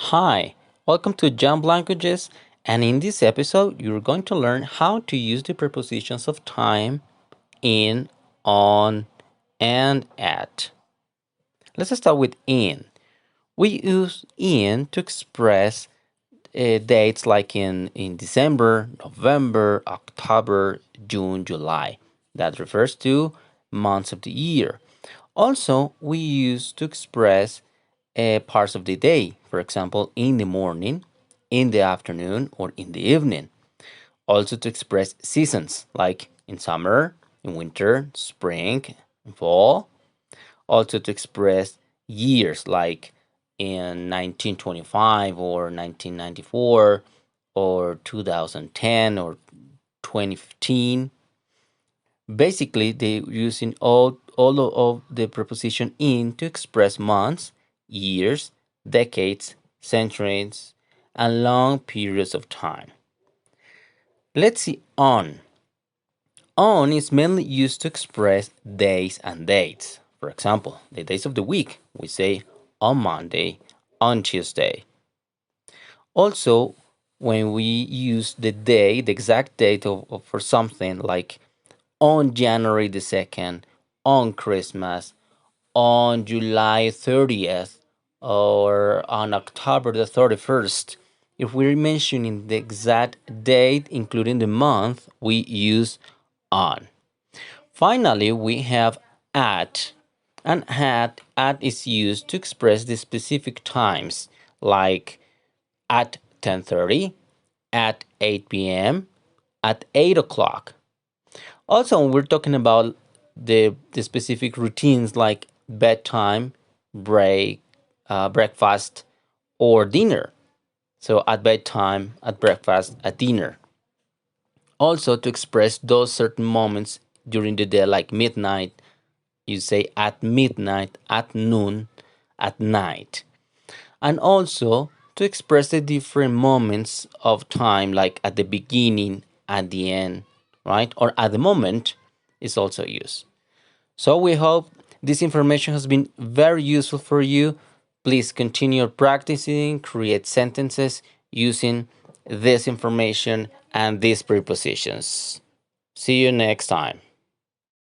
Hi, welcome to Jump Languages, and in this episode, you're going to learn how to use the prepositions of time in, on, and at. Let's start with in. We use in to express dates like in December, November, October, June, July. That refers to months of the year. Also, we use to express parts of the day, for example, in the morning, in the afternoon, or in the evening. Also, to express seasons like in summer, in winter, spring, and fall. Also, to express years like in 1925 or 1994 or 2010 or 2015. Basically, they're using all of the preposition in to express months, years, decades, centuries, and long periods of time. Let's see on. On is mainly used to express days and dates. For example, the days of the week, we say on Monday, on Tuesday. Also, when we use the day, the exact date for something like on January the 2nd, on Christmas, on July 30th, or on October the 31st. If we're mentioning the exact date, including the month, we use on. Finally, we have at. And at is used to express the specific times, like at 10:30, at 8 p.m., at 8 o'clock. Also, when we're talking about the specific routines like bedtime, break, breakfast, or dinner. So at bedtime, at breakfast, at dinner. Also, to express those certain moments during the day, like midnight, you say at midnight, at noon, at night. And also to express the different moments of time, like at the beginning, at the end, right? Or at the moment is also used. So we hope this information has been very useful for you. Please continue practicing, create sentences using this information and these prepositions. See you next time.